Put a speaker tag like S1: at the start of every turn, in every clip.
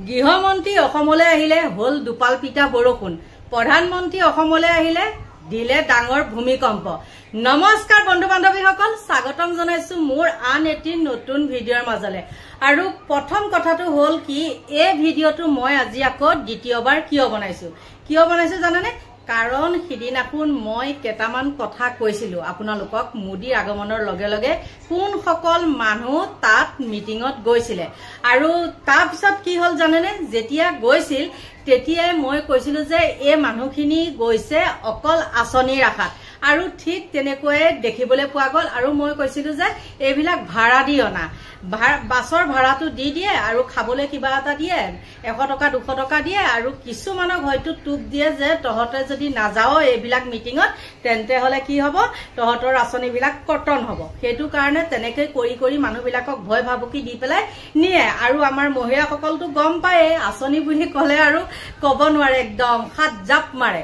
S1: গৃহমন্ত্ৰী অসমলৈ আহিলে হল দুপাল পিতা বৰষুণ, প্ৰধানমন্ত্ৰী অসমলৈ আহিলে দিলে ডাঙৰ ভূমিকম্প। নমস্কাৰ বন্ধু বান্ধৱীসকল, স্বাগতম জনাইছো মোৰ আন এটি নতুন ভিডিঅ'ৰ মাজলে। আৰু প্ৰথম কথাটো হল কি, এই ভিডিঅ'টো মই আজি আকৌ দ্বিতীয়বাৰ কিয় বনাইছো জানেনে? কাৰণ সিদিনাখন মই কেইটামান কথা কৈছিলো আপোনালোকক, মোদীৰ আগমনৰ লগে লগে কোন সকল মানুহ তাত মিটিঙত গৈছিলে। আৰু তাৰ পিছত কি হল জানেনে, যেতিয়া গৈছিল তেতিয়াই মই কৈছিলো যে এই মানুহখিনি গৈছে অকল আঁচনিৰ আশাত, আৰু ঠিক তেনেকৈয়ে দেখিবলৈ পোৱা গ'ল। আৰু মই কৈছিলো যে এইবিলাক ভাড়া দি অনা, বাছৰ ভাড়াটো দি দিয়ে আৰু খাবলৈ কিবা এটা দিয়ে, 100 টকা 200 টকা দিয়ে, আৰু কিছুমানক হয়তো টোপ দিয়ে যে তহঁতে যদি নাযাও এইবিলাক মিটিঙত তেন্তে হলে কি হব, তহঁতৰ আঁচনিবিলাক কৰ্তন হব। সেইটো কাৰণে তেনেকৈ কৰি কৰি মানুহবিলাকক ভয় ভাবুকি দি পেলাই নিয়ে। আৰু আমাৰ মহিলাসকলতো গম পায়ে, আঁচনি বুলি কলে আৰু কব নোৱাৰে, একদম হাত জাপ মাৰে।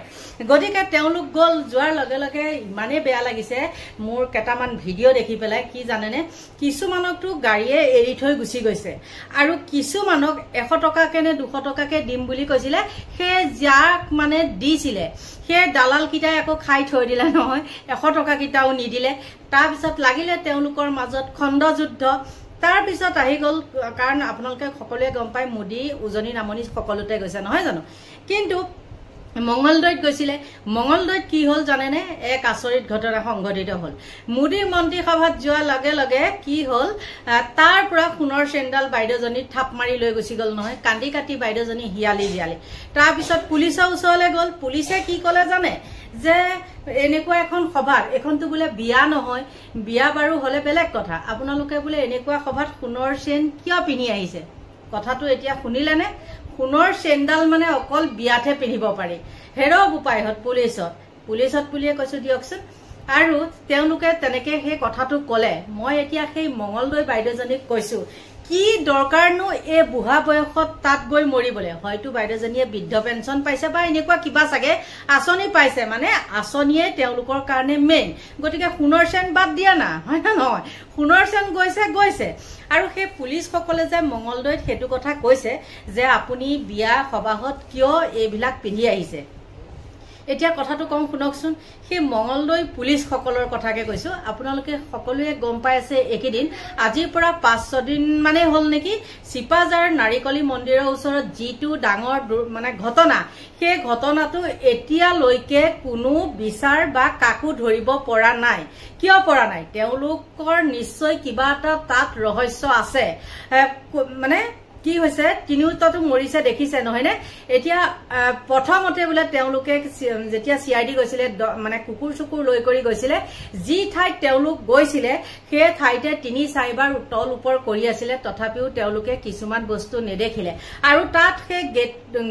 S1: গতিকে তেওঁলোক গ'ল, যোৱাৰ লগে লগে ইমানেই বেয়া লাগিছে মোৰ কেইটামান ভিডিঅ' দেখি পেলাই। কি জানেনে, কিছুমানকতো গাড়ীয়ে এৰি থৈ গুচি গৈছে, আৰু কিছুমানক 100 টকাকে নে 200 টকাকে দিম বুলি কৈছিলে, সেই যাক মানে দিছিলে সেই দালাল কেইটাই আকৌ খাই থৈ দিলে নহয়, 100 টকা কেইটাও নিদিলে। তাৰপিছত লাগিলে তেওঁলোকৰ মাজত খণ্ডযুদ্ধ। তাৰ পিছত আহি গ'ল, কাৰণ আপোনালোকে সকলোৱে গম পায় মোদী উজনি নামনি সকলোতে গৈছে নহয় জানো। কিন্তু মঙ্গলদৈত গৈছিলে, মঙ্গলদৈত কি হল জানেনে, এক আচৰিত ঘটনা সংঘটিত হল। মোদীৰ মন্ত্ৰীসভাত যোৱাৰ লগে লগে কি হল, তাৰ পৰা সোণৰ চেণ্ডাল বাইদেউজনী থাপ মাৰি লৈ গুচি গল নহয়, কান্দি কাটি বাইদেউজনী হিয়ালি। তাৰপিছত পুলিচৰ ওচৰলৈ গল। পুলিচে কি কলে জানে, যে এনেকুৱা এখন সভাত, এখনতো বোলে বিয়া নহয়, বিয়া বাৰু হলে বেলেগ কথা, আপোনালোকে বোলে এনেকুৱা সভাত সোণৰ চেন কিয় পিন্ধি আহিছে? কথাটো এতিয়া শুনিলেনে? সোণৰ চেণ্ডাল মানে অকল বিয়াতহে পিন্ধিব পাৰি। হেৰব উপায়ত পুলিচত বুলিয়ে কৈছো দিয়কচোন। আৰু তেওঁলোকে তেনেকে সেই কথাটো কলে। মই এতিয়া সেই মঙ্গলদৈ বাইদেউজনীক কৈছো, কি দৰকাৰনো এই বুঢ়া বয়সত তাত গৈ মৰিবলৈ? হয়তো বাইদেউজনীয়ে বৃদ্ধ পেঞ্চন পাইছে বা এনেকুৱা কিবা চাগে আঁচনি পাইছে, মানে আঁচনিয়ে তেওঁলোকৰ কাৰণে মেইন। গতিকে সোণৰ চেন বাদ দিয়া না, হয় না নহয়? সোণৰ চেন গৈছে। আৰু সেই পুলিচসকলে যে মঙ্গলদৈত সেইটো কথা কৈছে যে আপুনি বিয়া সবাহত কিয় এইবিলাক পিন্ধি আহিছে। এতিয়া কথাটো কম শুনকচোন, সেই মঙ্গলদৈ পুলিচসকলৰ কথাকে কৈছো। আপোনালোকে সকলোৱে গম পাই আছে, এইকেইদিন আজিৰ পৰা 5-6 দিন মানে হল নেকি, চিপাজাৰ নাৰিকলী মন্দিৰৰ ওচৰত যিটো ডাঙৰ মানে ঘটনা, সেই ঘটনাটো এতিয়ালৈকে কোনো বিচাৰ বা কাকো ধৰিব পৰা নাই। কিয় পৰা নাই? তেওঁলোকৰ নিশ্চয় কিবা এটা তাত ৰহস্য আছে। মানে কি হৈছে, তিনিওটাতো মৰিছে দেখিছে নহয় নে? এতিয়া প্ৰথমতে বোলে তেওঁলোকে যেতিয়া CID গৈছিলে, মানে কুকুৰ চুকুৰ লৈ কৰি গৈছিলে, যি ঠাইত তেওঁলোক গৈছিলে সেই ঠাইতে 3-4 বাৰ তল ওপৰ কৰি আছিলে, তথাপিও তেওঁলোকে কিছুমান বস্তু নেদেখিলে। আৰু তাত সেই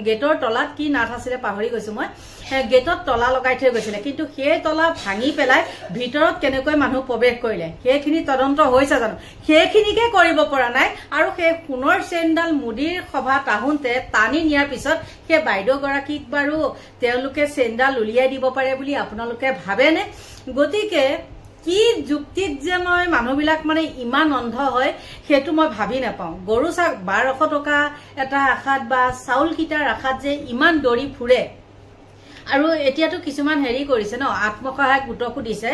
S1: গেটৰ তলাত কি নাট আছিলে পাহৰি গৈছো মই, গেটত তলা লগাই থৈ গৈছিলে, কিন্তু সেই তলা ভাঙি পেলাই ভিতৰত কেনেকৈ মানুহ প্ৰৱেশ কৰিলে সেইখিনি তদন্ত হৈছে জানো? সেইখিনিকে কৰিব পৰা নাই। আৰু সেই সোণৰ চেণ্ডাল মোদীৰ সভাত আহোঁতে টানি নিয়াৰ পিছত সেই বাইদেউগৰাকীক বাৰু তেওঁলোকে চেণ্ডাল উলিয়াই দিব পাৰে বুলি আপোনালোকে ভাবেনে? গতিকে কি যুক্তিত যে মই মানুহবিলাক মানে ইমান অন্ধ হয় সেইটো মই ভাবি নাপাওঁ। গৰু 1200 টকা এটা আশাত বা চাউল কিটাৰ আশাত যে ইমান দৌৰি ফুৰে। আৰু এতিয়াতো কিছুমান হেৰি কৰিছে ন, আত্মসহায়ক গোটকো দিছে।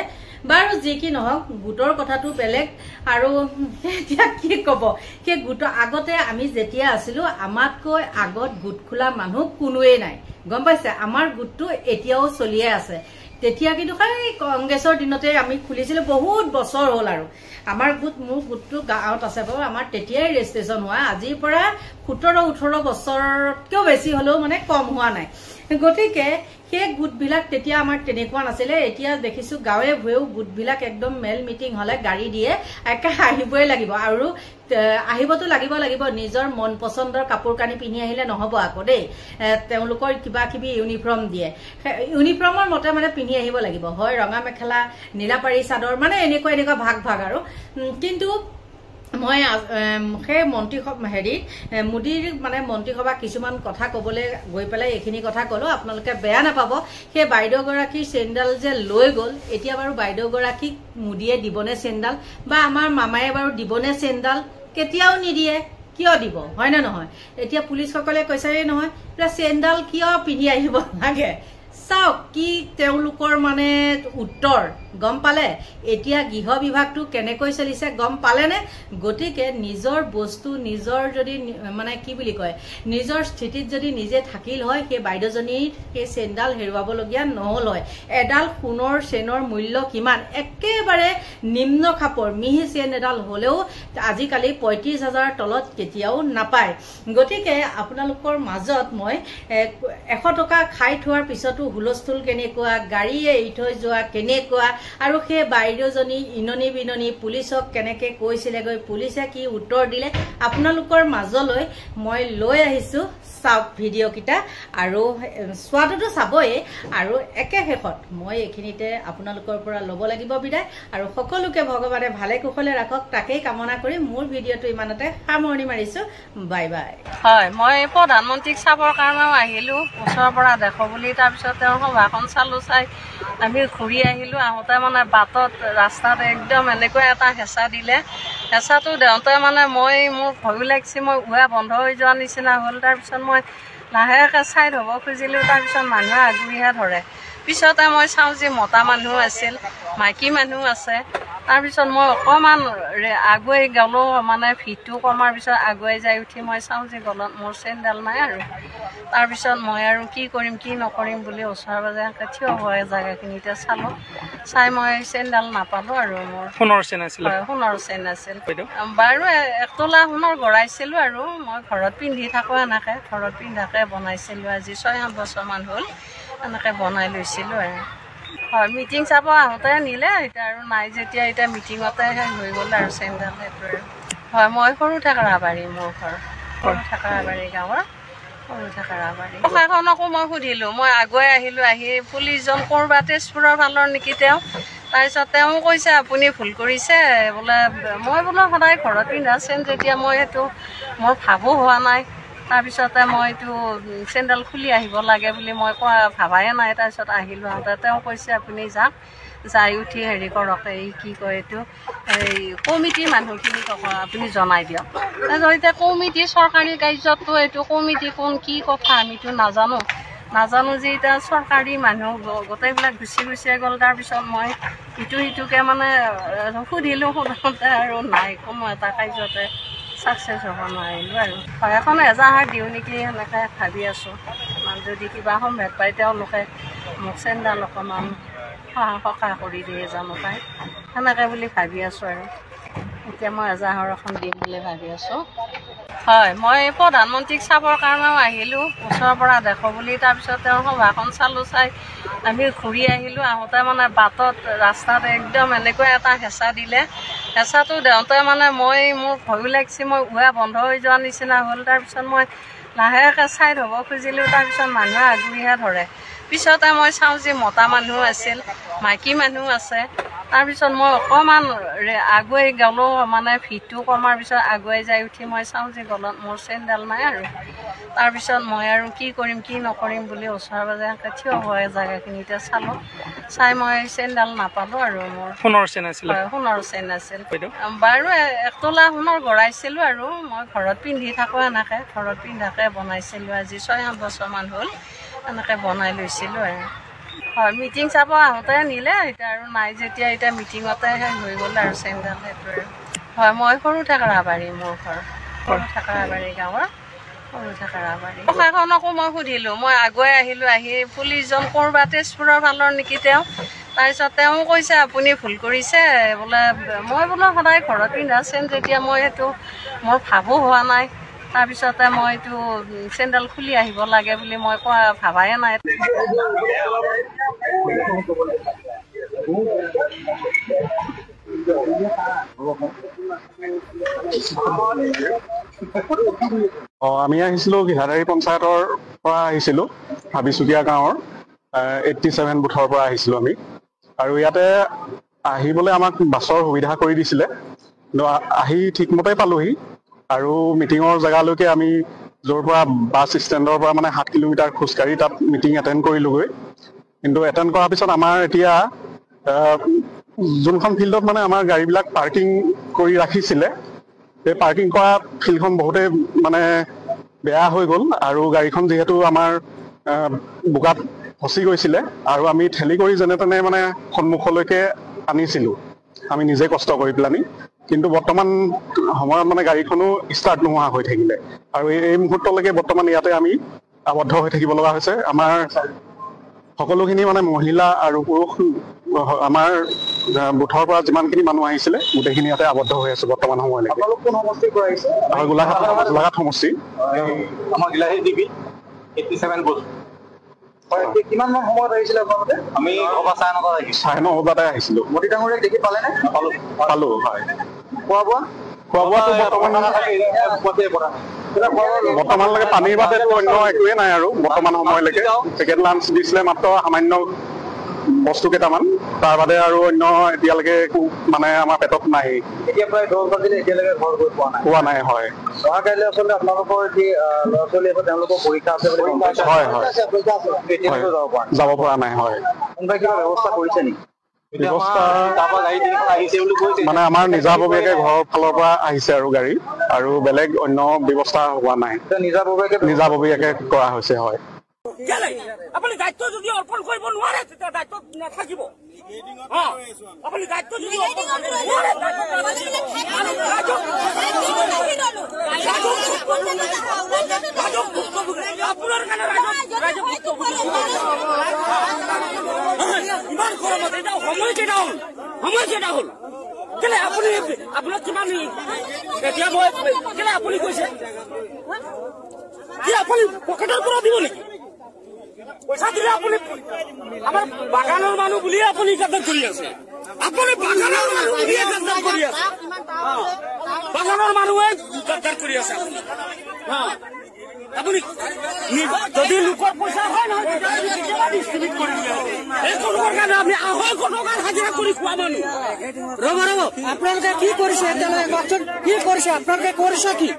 S1: বাৰু যি কি নহওক, গোটৰ কথাটো বেলেগ। আৰু এতিয়া কি কব, সেই গোট আগতে আমি যেতিয়া আছিলো, আমাতকৈ আগত গোট খোলা মানুহ কোনোৱেই নাই, গম পাইছে? আমাৰ গোটটো এতিয়াও চলিয়ে আছে। তেতিয়া কিন্তু কংগ্ৰেছৰ দিনতে আমি খুলিছিলো, বহুত বছৰ হ'ল। আৰু আমাৰ মোৰ গোটটো গাঁৱত আছে বাৰু, আমাৰ তেতিয়াই ৰেজিষ্ট্ৰেশ্যন হোৱা, আজিৰ পৰা 17-18 বছৰতকৈও বেছি হলেও মানে কম হোৱা নাই। গতিকে সেই গোটবিলাক তেতিয়া আমাৰ তেনেকুৱা নাছিলে। এতিয়া দেখিছো গাঁৱে ভূঞেও গোটবিলাক একদম মেল মিটিং হলে গাড়ী দিয়ে, একে আহিবই লাগিব। আৰু আহিবতো লাগিব, নিজৰ মন পচন্দৰ কাপোৰ কানি পিন্ধি আহিলে নহব আকৌ দেই। তেওঁলোকৰ কিবা কিবি ইউনিফৰ্ম দিয়ে, ইউনিফৰ্মৰ মতে মানে পিন্ধি আহিব লাগিব, হয় ৰঙা মেখেলা, নীলাপাৰী চাদৰ, মানে এনেকুৱা ভাগ আৰু। কিন্তু মই সেই মোদীৰ মানে মন্ত্ৰীসভা কিছুমান কথা কবলৈ গৈ পেলাই এইখিনি কথা কলো, আপোনালোকে বেয়া নাপাব। সেই বাইদেউগৰাকীৰ চেণ্ডাল যে লৈ গল, এতিয়া বাৰু বাইদেউগৰাকীক মোদীয়ে দিবনে চেণ্ডাল, বা আমাৰ মামায়ে বাৰু দিবনে চেণ্ডাল? কেতিয়াও নিদিয়ে। কিয় দিব হয় না নহয় এতিয়া পুলিচসকলে কৈছে নহয় চেণ্ডাল কিয় পিন্ধি আহিব লাগে চাওক কি তেওঁলোকৰ মানে উত্তৰ গম পালে এতিয়া গৃহ বিভাগটো কেনেকৈ চলিছে গম পালেনে গতিকে নিজৰ বস্তু নিজৰ যদি মানে কি বুলি কয় নিজৰ স্থিতিত যদি নিজে থাকিল হয় সেই বাইদেউজনীৰ সেই চেণ্ডাল হেৰুৱাবলগীয়া নহল হয় এডাল সোণৰ চেনৰ মূল্য কিমান একেবাৰে নিম্ন খাপৰ মিহি চেন এডাল হলেও আজিকালি ৩৫,০০০ তলত কেতিয়াও নাপায় গতিকে আপোনালোকৰ মাজত মই ১০০ টকা খাই থোৱাৰ পিছতো হুলস্থুল কেনেকুৱা গাড়ীয়ে এৰি থৈ যোৱা কেনেকুৱা আৰু সেই বাইদেউজনী ইননি বিননি পুলিচক কেনেকৈ কৈছিলেগৈ পুলিচে কি উত্তৰ দিলে আপোনালোকৰ মাজলৈ মই লৈ আহিছো চাওক ভিডিঅ' কিটা আৰু সোৱাদটো চাবই আৰু একে শেষত মই এইখিনিতে আপোনালোকৰ পৰা ল'ব লাগিব বিদায় আৰু সকলোকে ভগৱানে ভালে কুশলে ৰাখক তাকেই কামনা কৰি মোৰ ভিডিঅ'টো ইমানতে সামৰণি মাৰিছো বাই বাই
S2: হয় মই প্ৰধানমন্ত্ৰীক চাবৰ কাৰণেও আহিলো ওচৰৰ পৰা দেখো বুলি তাৰপিছত তেওঁৰ সভাখন চালো চাই আমি ঘূৰি আহিলো আহোঁতে মানে বাটত ৰাস্তাত একদম এনেকুৱা এটা হেঁচা দিলে হেঁচাটো দেওঁতে মানে মোৰ ভয়ো লাগিছে মই উশাহ বন্ধ হৈ যোৱাৰ নিচিনা হ'ল তাৰপিছত মই লাহেকৈ ছাইড হ'ব খুজিলোঁ তাৰপিছত মানুহে আগুৰিহে ধৰে পিছতে মই চাওঁ যে মতা মানুহ আছিল মাইকী মানুহ আছে তাৰপিছত মই অকণমান আগুৱাই গ'লোঁ মানে ভিৰটো কমাৰ পিছত আগুৱাই যাই উঠি মই চাওঁ যে গলত মোৰ চেইনডাল নাই আৰু তাৰপিছত মই আৰু কি কৰিম কি নকৰিম বুলি ওচৰে পাজৰে থিয় হোৱা জেগাখিনিতে চালোঁ চাই মই চেইনডাল নাপালোঁ আৰু মোৰ
S3: সোণৰ চেইন আছিল
S2: সোণৰ চেইন আছিল বাৰু ১ তোলা সোণৰ গঢ়াইছিলোঁ আৰু মই ঘৰত পিন্ধি থাকোঁ এনেকৈ ঘৰত পিন্ধাকৈ বনাইছিলোঁ আজি ৬-৭ বছৰমান হ'ল এনেকৈ বনাই লৈছিলোঁ আৰু হয় মিটিং চাব আহোঁতে নিলে এতিয়া আৰু নাই যেতিয়া এতিয়া মিটিঙতে হৈ গ'ল আৰু চেইনডাল সেইটো আৰু হয় মই সৰু ঠেকেৰাবাৰী মোৰ ঘৰ সৰু ঠেকেৰাবাৰী গাঁৱৰ সৰু ঠেকেৰাবাৰী প্ৰশাসনকো মই সুধিলোঁ মই আগুৱাই আহিলোঁ আহি পুলিচজন ক'ৰবাত তেজপুৰৰ ফালৰ নেকি তেওঁ তাৰপিছত তেওঁ কৈছে আপুনি ভুল কৰিছে বোলে মই বোলো সদায় ঘৰত পিন্ধা চেইন যেতিয়া মই সেইটো মোৰ ভাবো হোৱা নাই তাৰপিছতে মই এইটো চেইনডাল খুলি আহিব লাগে বুলি মই ভাবাই নাই তাৰপিছত আহিলোঁ আহোঁতে তেওঁ কৈছে আপুনি যাওক যাই উঠি হেৰি কৰক এই কি কয় এইটো এই কমিটি মানুহখিনিক আপুনি জনাই দিয়ক তাৰপিছত এতিয়া কমিটি চৰকাৰী কাৰ্যতটো এইটো কমিটি কোন কি কথা আমিতো নাজানো যে এতিয়া চৰকাৰী মানুহ গোটেইবিলাক গুচিয়ে গ'ল তাৰপিছত মই সিটোকে মানে সুধিলোঁ সোধোতে আৰু নাই কোনো এটা কাৰ্যতে ছাকচেছ হ'ব নোৱাৰিলোঁ আৰু হয় এখন এজাহাৰ দিওঁ নেকি সেনেকৈ ভাবি আছোঁ যদি কিবা সম্ভেদ পায় তেওঁলোকে মোক চেইনডাল অকণমান সকাহ কৰি দিয়ে জানো পায় সেনেকৈ বুলি ভাবি আছোঁ আৰু এতিয়া মই এজাহাৰ এখন দিম বুলি ভাবি আছোঁ হয় মই প্ৰধানমন্ত্ৰীক চাবৰ কাৰণেও আহিলোঁ ওচৰৰ পৰা দেখো বুলি তাৰপিছত তেওঁৰ সভাখন চালোঁ চাই আমি ঘূৰি আহিলোঁ আহোঁতে মানে বাটত ৰাস্তাত একদম এনেকুৱা এটা হেঁচা দিলে হেঁচাটো দেওঁতে মানে মোৰ ভয়ো লাগিছে মই উশাহ বন্ধ হৈ যোৱাৰ নিচিনা হ'ল তাৰপিছত মই লাহেকৈ ছাইড হ'ব খুজিলোঁ তাৰপিছত মানুহে আগুৰিহে ধৰে পিছতে মই চাওঁ যে মতা মানুহ আছিল মাইকী মানুহ আছে তাৰপিছত মই অকণমান আগুৱাই গ'লোঁ মানে ভিৰটো কমাৰ পিছত আগুৱাই যাই উঠি মই চাওঁ যে গলত মোৰ চেইনডাল নাই আৰু তাৰপিছত মই আৰু কি কৰিম কি নকৰিম বুলি ওচৰে পাজৰে থিয় হোৱা জেগাখিনিতে চালোঁ চাই মই চেইনডাল নাপালোঁ আৰু মোৰ
S3: সোণৰ চেইন আছিল
S2: সোণৰ চেইন আছিল বাৰু ১ তোলা সোণৰ গঢ়াইছিলোঁ আৰু মই ঘৰত পিন্ধি থাকোঁ এনেকৈ ঘৰত পিন্ধাকৈ বনাইছিলোঁ আজি ৬-৭ বছৰমান হ'ল এনেকৈ বনাই লৈছিলোঁ আৰু হয় মিটিং চাব আহোঁতে নিলে এতিয়া আৰু নাই যেতিয়া এতিয়া মিটিঙতে হৈ গ'ল আৰু চেইনডাল সেইটো আৰু হয় মই সৰু ঠেকেৰাবাৰী মোৰ ঘৰ সৰু ঠেকেৰাবাৰী গাঁৱৰ সৰু ঠেকেৰাবাৰী প্ৰশাসনকো মই সুধিলোঁ মই আগুৱাই আহিলোঁ আহি পুলিচজন ক'ৰবাত তেজপুৰৰ ফালৰ নেকি তেওঁ তাৰপিছত তেওঁ কৈছে আপুনি ভুল কৰিছে বোলে মই বোলো সদায় ঘৰত পিন্ধা চেইন যেতিয়া মই সেইটো মোৰ ভাবো হোৱা নাই তাৰপিছতে মই এইটো চেইনডাল খুলি আহিব লাগে বুলি মই ভাবাই নাই
S4: আমি আহিছিলোঁ ঘিলাধাৰী পঞ্চায়তৰ পৰা আহিছিলোঁ হাবিচুকীয়া গাঁৱৰ 87 বুথৰ পৰা আহিছিলোঁ আমি আৰু ইয়াতে আহিবলৈ আমাক বাছৰ সুবিধা কৰি দিছিলে কিন্তু আহি ঠিকমতে পালোহি আৰু মিটিঙৰ জেগালৈকে আমি য'ৰ পৰা বাছ ষ্টেণ্ডৰ পৰা মানে 7 কিলোমিটাৰ খোজকাঢ়ি তাত মিটিং এটেণ্ড কৰিলোগৈ কিন্তু এটেণ্ড কৰাৰ পিছত আমাৰ এতিয়া যোনখন ফিল্ডত মানে আমাৰ গাড়ীবিলাক পাৰ্কিং কৰি ৰাখিছিলে এই পাৰ্কিং কৰা ফিল্ডখন বহুতে মানে বেয়া হৈ গ'ল আৰু গাড়ীখন যিহেতু আমাৰ বোকাত ফচি গৈছিলে আৰু আমি ঠেলি কৰি যেনে তেনে মানে সন্মুখলৈকে আনিছিলোঁ আমি নিজে কষ্ট কৰি পেলানি কিন্তু বৰ্তমান সময়ত মানে গাড়ীখনো ষ্টাৰ্ট নোহোৱা হৈ থাকিলে আৰু এই মুহূৰ্তলৈকে বৰ্তমান ইয়াতে আমি আবদ্ধ হৈ থাকিব লগা হৈছে আমাৰ সকলোখিনি মানে মহিলা আৰু পুৰুষ আমাৰ বুথৰ পৰা যিমানখিনি মানুহ আহিছিলে গোটেইখিনি ইয়াতে আবদ্ধ হৈ আছে বৰ্তমান সময়লৈকে গোলাঘাট সমষ্টি
S3: আমাৰ গিলাহী ডিবি 87 বুথ কিমান মান সময়ত আহিছিলে আপোনালোকে আমি 9:30 বজাতে আহিছিলোঁ মতি ডাঙৰীয়াক দেখি পালেনে পালো হয় খোৱা বোৱাটো বৰ্তমানলৈকে পানীৰ বাদেতো অন্য একোৱেই নাই আৰু বৰ্তমান সময়লৈকে পেকেট লাঞ্চ দিছিলে মাত্ৰ সামান্য বস্তু কেইটামান তাৰ বাদে আৰু অন্য এতিয়ালৈকে একো মানে আমাৰ পেটত নাই এতিয়া প্ৰায় 10 বাজিলে এতিয়ালৈকে ঘৰ গৈ পোৱা নাই হয় অহাকাইলৈ আচলতে আপোনালোকৰ যি ল'ৰা ছোৱালী আছে তেওঁলোকৰ পৰীক্ষা আছে বুলি হয় যাব পৰা নাই হয় কোনোবাই কিবা ব্যৱস্থা কৰিছে নেকি মানে আমাৰ নিজাববীয়াকে ঘৰৰ ফালৰ পৰা আহিছে আৰু গাড়ী আৰু বেলেগ অন্য ব্যৱস্থা হোৱা নাই নিজাববীয়াকে কৰা হৈছে হয়
S5: আপুনি দায়িত্ব যদি অৰ্পণ কৰিব নোৱাৰে তেতিয়া দায়িত্ব নাথাকিব আপুনি দায়িত্ব যদি আপোনাৰ কাৰণে ইমান গৰমত এটা সময় কেইটা হ'ল কেলে আপুনি আপোনাক কিমান এতিয়া মই কেলে আপুনি কৈছে কি আপুনি পকেটৰ পৰা দিব নেকি পইচা দিলে আপুনি আমাৰ বাগানৰ মানুহ বুলিয়ে আপুনি গাদ্দাৰ কৰি আছে আপুনি বাগানৰ মানুহ বুলিয়ে গাদ্দাৰ কৰি আছে বাগানৰ মানুহে গাদ্দাৰ কৰি আছে আপুনি যদি লোকৰ পইচা হয় নহয় ডিষ্ট্ৰিবিউট কৰি দিয়ে এই কোনোবাৰ কাৰণে আপুনি 250 টকাৰ হাজিৰা কৰি খোৱা মানুহ ৰ'ব আপোনালোকে কি কৰিছে এতিয়ালৈকে কওকচোন কি কৰিছে আপোনালোকে কৰিছে কি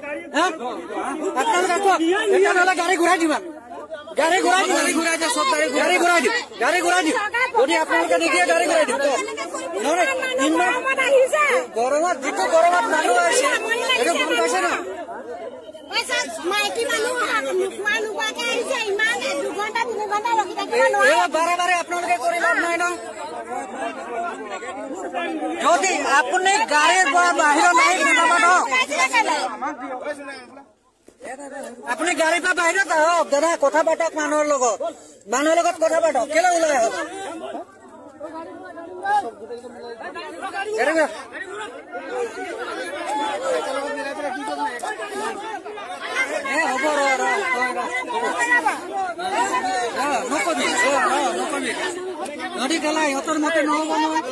S5: আপোনালোকে কওক এতিয়া নহ'লে গাড়ী ঘূৰাই দিবা গাড়ী ঘূৰাই দিওঁ চব গাড়ী ঘূৰাই দিওঁ যদি আপোনালোকে নিদিয়ে গাড়ী ঘূৰাই দিওঁ গৰমত যিটো গৰমত মানুহ আছে সেইটো গম পাইছে না বাৰে আপোনালোকে কৰি লাভ নাই ন যদি আপুনি গাড়ীৰ পৰা বাহিৰত নাই আপুনি গাড়ীৰ পৰা বাহিৰত আহক দাদা কথা পাতক মানুহৰ লগত কথা পাতক কেলে ওলাই আহক হ'ব নকবি নদী গেলা ইহঁতৰ মতে নহ'ব নহয়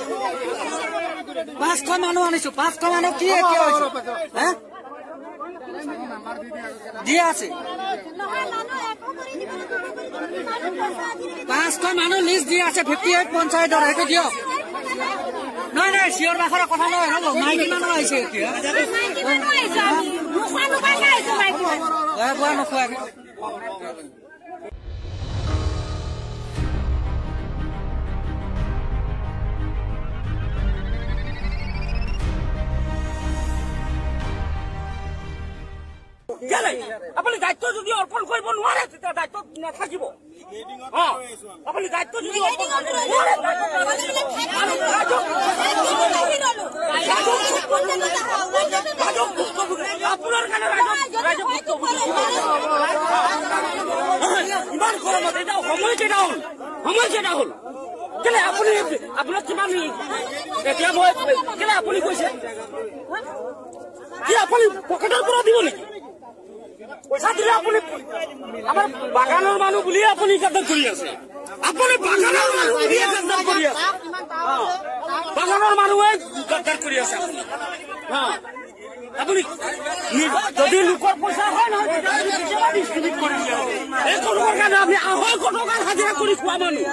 S5: 500 মানুহ আনিছো 500 মানুহ কি এতিয়া হৈছে দিয়া আছে 500 মানুহ লিষ্ট দিয়া আছে 58 পঞ্চায়তৰ সেইটো দিয়ক নাই চিঞৰ বাখৰৰ কথা নহয় হ'ব মাইকী মানুহ আহিছে এতিয়া নোখোৱাকে আপুনি দায়িত্ব যদি অৰ্পণ কৰিব নোৱাৰে তেতিয়া দায়িত্ব নাথাকিব আপুনি দায়িত্ব যদি আপোনাৰ কাৰণে ইমান গৰমত এটা সময় কেইটা হ'ল কেলে আপুনি আপোনাক কিমান এতিয়া মই কেলে আপুনি কৈছে কি আপুনি পকেটৰ পৰা দিব নেকি পইচা দিলে আপুনি আমাৰ বাগানৰ মানুহ বুলিয়ে আপুনি গাদ্দাৰ কৰি আছে আপুনি বাগানৰ মানুহ বুলিয়ে গাদ্দাৰ কৰি আছে বাগানৰ মানুহে গাদ্দাৰ কৰি আছে আপুনি যদি লোকৰ পইচা হয় নহয় ডিষ্ট্ৰিবিউট কৰি দিয়ে এই কোনোবাৰ কাৰণে আপুনি 250 টকাৰ হাজিৰা কৰি খোৱা মানুহ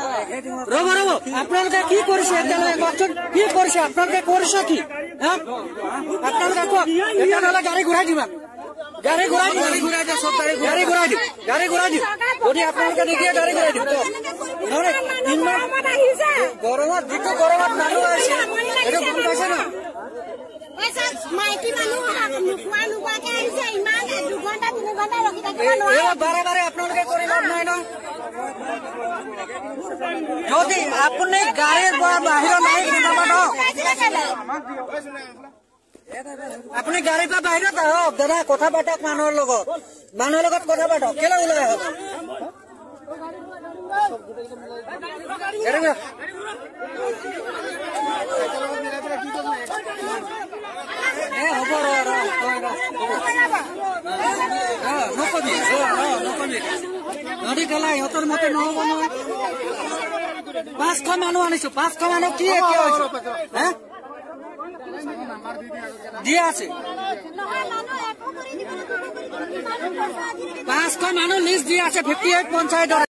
S5: ৰ'ব আপোনালোকে কি কৰিছে এতিয়ালৈকে কওকচোন কি কৰিছে আপোনালোকে কৰিছে কি আপোনালোকে কওক এতিয়া নহ'লে গাড়ী ঘূৰাই দিবা গাড়ী ঘূৰাই দিওঁ চব গাড়ী ঘূৰাই দিওঁ যদি আপোনালোকে নিদিয়ে গাড়ী ঘূৰাই দিওঁ গৰমত যিটো গৰমত মানুহ আছে সেইটো গম পাইছে না
S6: মাইকী মানুহ নোখোৱা নোখোৱাকে আহিছে ইমান 2 ঘণ্টা 3 ঘণ্টা ৰখি থাকিব নোৱাৰে
S7: বাৰে বাৰে আপোনালোকে কৰি লাভ নাই ন যদি আপুনি গাড়ীৰ পৰা বাহিৰত নাই আপুনি গাড়ীৰ পৰা বাহিৰত আহক দাদা কথা পাতক মানুহৰ লগত কথা পাতক কেলে ওলাই আহক নদী গেলা ইহঁতৰ মতে নহ'ব নহয় 500 মানুহ আনিছো 500 মানুহ কি এতিয়া হৈছে দিয়া আছে 500 মানুহ লিষ্ট দিয়া আছে 58 পঞ্চায়তৰ